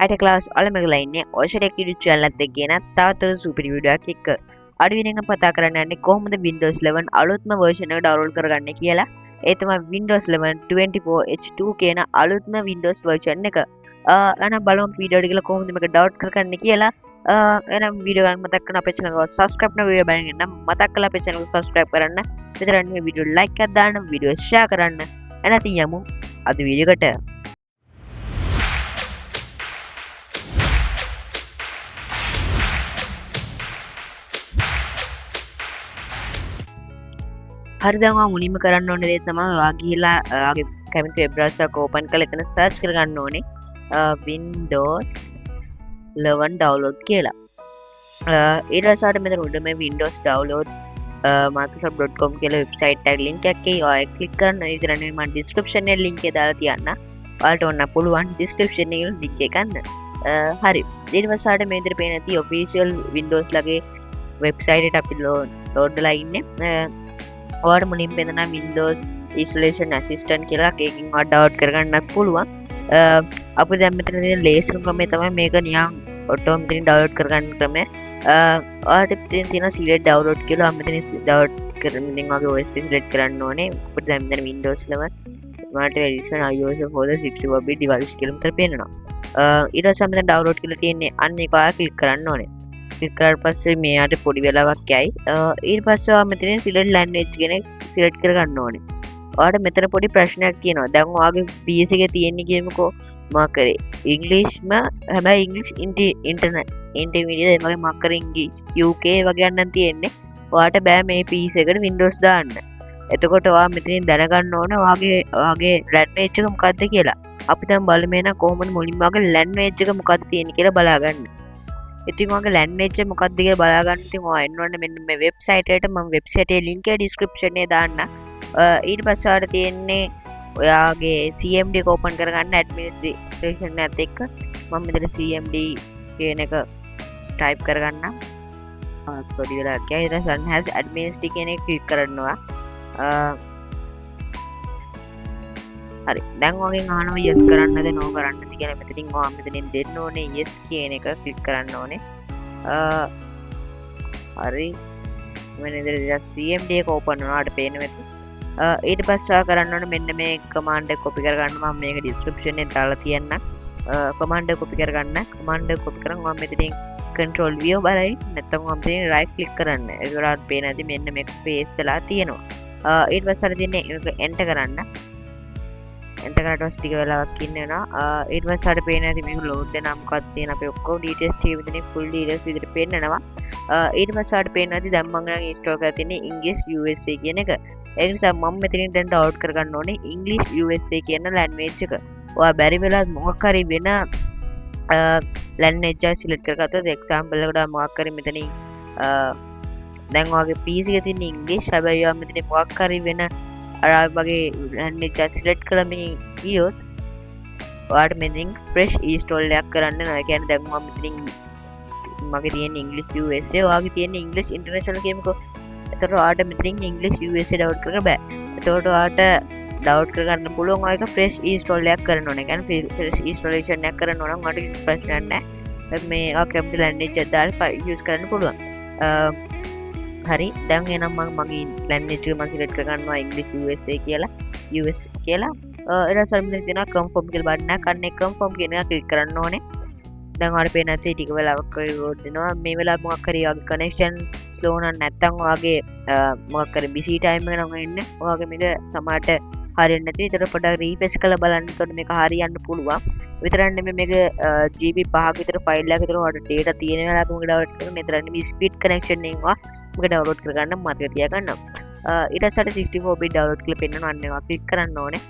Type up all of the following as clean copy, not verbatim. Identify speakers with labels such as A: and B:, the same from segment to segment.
A: අයිට class අලමගලා ඉන්නේ ඔෂරෙක් YouTube channel එකත් එක්ක ගෙන තවත් සුපිරි වීඩියෝ එකක් එක්ක. අඩුවෙන් එක කතා කරන්න යන්නේ කොහොමද Windows 11 අලුත්ම version එක download කරගන්නේ කියලා. ඒ තමයි Windows 11 24H2 කියන අලුත්ම Windows version එක. එහෙනම් බලමු වීඩියෝ එක කියලා කොහොමද මේක download කරගන්නේ කියලා. එහෙනම් වීඩියෝ එක මතක් කරන අපේ channel එක subscribe කරන වීඩියෝ බලන්න නම් මතක් කරලා අපේ channel එක subscribe කරන්න. විතරක් නෙවෙයි වීඩියෝ like එකක් දාන්න, වීඩියෝ share කරන්න. එහෙනම් යමු අද වීඩියෝ එකට. හරි දැන් ඔයා මුලින්ම කරන්න ඕනේ දේ තමයි ඔයා ගිහිලා ඔයාගේ කැමති වෙබ් බ්‍රවුසර් එක ඕපන් කරලා එතන සර්ච් කරගන්න ඕනේ Windows 11 download කියලා. ඊට පස්සේ මෙතන උඩ මේ Windows download microsoft.com කියලා වෙබ්සයිට් එක link එකක් එයි. ඔයා ක්ලික් කරන්න. ඊට පස්සේ මම description එකේ link එක දාලා තියන්න. ඔයාලට ඕන පුළුවන් description එකේ link එක ගන්න. හරි. ඊට පස්සේ මේ විදිහට පේන ඇති official Windows ලගේ වෙබ්සයිට් එකට අපි load ලා ඉන්නේ. ඔයාලට මුලින් පෙන්නන Windows Installation Assistant කියලා එකකින් ඔයාලට download කරගන්නත් පුළුවන්. අපි දැන් මෙතන තියෙන ලේසිම ක්‍රමය තමයි මේක නිකන් ඔටෝමැටිකලි download කරගන්න ක්‍රමය. ඔයාලට තියෙන select download කියලා මෙතන download කරන ඉතින් වගේ OS එක select කරන්න ඕනේ. අපිට දැන් මෙතන Windows 11 smart edition iOS for the 64-bit device කියලා මෙතන පේනවා. ඊට පස්සේ මෙතන download කියලා තියෙන්නේ අන්න ඒක ඔයාලා ක්ලික් කරන්න ඕනේ. ක්ලික් කරලා පස්සේ මෙයාට පොඩි වෙලාවක් යයි. ඊට පස්සේ ඔයා මෙතන select language කියන එක select කරගන්න ඕනේ. ඔයාලට මෙතන පොඩි ප්‍රශ්නයක් තියෙනවා. දැන් ඔයාගේ PC එකේ තියෙන්නේ කියමුකෝ මොකක් කරේ ඉංග්‍රීසිම හැබැයි ඉංග්‍රීසි ඉන්ටර්මීඩියට් වගේ මොකක් කරේ ඉංග්‍රීසි UK වගේ යන්න තියෙන්නේ. ඔයාලට බෑ මේ PC එකට Windows දාන්න. එතකොට ඔයා මෙතනින් දැනගන්න ඕනේ ඔයාගේ language එක මොකක්ද කියලා. අපි දැන් බලමු එහෙනම් කොහොමද මුලින්ම ඔයාගේ language එක මොකක්ද තියෙන්නේ කියලා බලාගන්න. ඉතින් ඔයාගේ language එක මොකක්ද කියලා බලාගන්න ඉතින් ඔයා එන්න ඕනේ මෙන්න මේ වෙබ්සයිට් එකට. මම වෙබ්සයිට් එකේ link එක description එකේ දාන්න. ඊට පස්සේ ඔයාලට තියෙන්නේ ඔයාගේ CMD එක open කරගන්න administration එකත් එක්ක. මම මෙතන CMD කියන එක type කරගන්නම්. පොඩි වෙලාවක් යයි. ඊට පස්සේ enhance administration කියන එක click කරනවා. හරි දැන් ඔයගෙන් අහනවා yes කරන්නද no කරන්නද කියලා. මෙතනින් ඔයා මෙතනින් දෙන්න ඕනේ yes කියන එක ක්ලික් කරන්න ඕනේ. හරි මෙන්න ඉතින් CMD එක ඕපන් වුණාට පේන මෙතන. ඊට පස්සේ ඔයා කරන්න ඕනේ මෙන්න මේ command එක copy කරගන්න. මම මේක description එකේ දාලා තියන්නම්. command එක copy කරගන්න. command එක copy කරන් මම මෙතනින් control v බලයි. නැත්නම් මම මෙතනින් right click කරන්න. ඒක උඩට පේන ඇති මෙන්න මේක paste වෙලා තියෙනවා. ඊට පස්සේ අර තියන්නේ enter කරන්න. enter කරලා ටික වෙලාවක් ඉන්න වෙනවා. ඊට පස්සේ අර පේන ඇති මේක load වෙනා මොකක්ද තියෙන අපේ ඔක්කොම details ටික විදිහට full details විදිහට පේන්නනවා. ඊට පස්සේ අර පේන ඇති දැන් මම install කරලා තියෙන්නේ English USA කියන එක. ඒ නිසා මම මෙතනින් දැන් download කරගන්න ඕනේ English USA කියන language එක. ඔයා බැරි වෙලාවත් මොකක් හරි වෙන language එක select කරගත්තොත් example එකට මොකක් හරි මෙතනින් දැන් ඔයාගේ PC එකේ තියෙන English හැබැයි ඔයා මෙතනින් මොකක් හරි වෙන අර වගේ language එක select කරලා මේ ගියොත් ඔයාලට මෙතනින් fresh install එකක් කරන්න ඕනේ. ඒ කියන්නේ දැන් මම මෙතනින් මගේ තියෙන English USA ඔයාගේ තියෙන English international කියමුකෝ. එතකොට ඔයාලට මෙතනින් English USA download කරගන්න බෑ. එතකොට ඔයාලට download කරගන්න පුළුවන් ඔය එක fresh install එකක් කරන්න ඕනේ. ඒ කියන්නේ fresh installation එකක් කරන්න ඕන නම් ඔයාලට ප්‍රශ්නයක් නැහැ. මේ ඔයා කැමති language එක දාලා use කරන්න පුළුවන්. හරි දැන් එනම් මම මගේ language එක මම select කරගන්නවා English USA කියලා. US කියලා. ඊට පස්සේ මෙතන තියෙනවා confirm කියලා බටන් එකක්. අන්න ඒ confirm කියන එක click කරන්න ඕනේ. දැන් ඔයාලට පේන ඇති ටික වෙලාවක් load වෙනවා. මේ වෙලාව මොකක් හරි ඔයාගේ connection slow නම් නැත්තම් ඔයාගේ මොකක් හරි busy time එක නම් ඉන්නේ. ඔයාගේ මේක සමහරට හරියන්නේ නැති. ඒතර පොඩ්ඩක් refresh කරලා බලන්න. එතකොට මේක හරියන්න පුළුවන්. විතරක් නෙමෙයි මේක GB 5ක විතර file එකක් විතර ඔයාලට data තියෙන වෙලාවක මේක download කරගන්න. ඒතර නෙමෙයි speed connection එකෙන් මේක download කරගන්න මතක තියාගන්න. ඊට පස්සේ 64-bit download කියලා පෙන්නනවා. අන්න ඒක click කරන්න ඕනේ.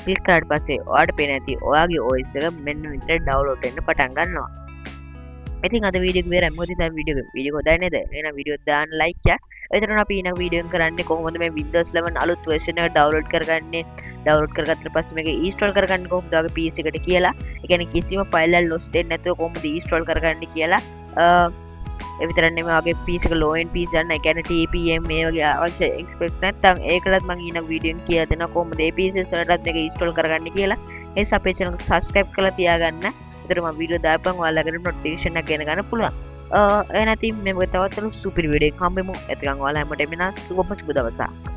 A: click කරාට පස්සේ ඔයාලට පේන ඇති ඔයාගේ OS එක මෙන්න විතර download වෙන්න පටන් ගන්නවා. ඉතින් අද වීඩියෝ එක ඉවරයි. මොකද දැන් වීඩියෝ හොඳයි නේද? එහෙනම් වීඩියෝ දාන්න like එක. එතන අපි ඊළඟ වීඩියෝ එක කරන්නේ කොහොමද මේ Windows 11 අලුත් version එක download කරගන්නේ. download කරගත්තට පස්සේ මේක install කරගන්නේ කොහොමද ඔයාගේ PC එකට කියලා. ඒ කියන්නේ කිසිම file එකක් lost වෙන්නේ නැතුව කොහොමද install කරගන්නේ කියලා. ඒ විතරක් නෙමෙයි ඔයාගේ PC එක low end PC ගන්න. ඒ කියන්නේ TPM මේ වගේ අවශ්‍ය expect නැත්නම් ඒකලත් මම ඊළඟ වීඩියෝ එකෙන් කියලා දෙනවා කොහොමද මේ PC වලටත් මේක install කරගන්නේ කියලා. ඒ අපේ channel එක subscribe කරලා තියාගන්න. ඒතර මම වීඩියෝ දාපන් ඔයාලට notification එක ගෙන ගන්න පුළුවන්. එහෙනම් ඉතින් මේ තවත් සුපිරි වීඩියෝ එකක් හම්බෙමු. එතකන් ඔයාලා හැමෝටම සුබම සුබ දවසක්.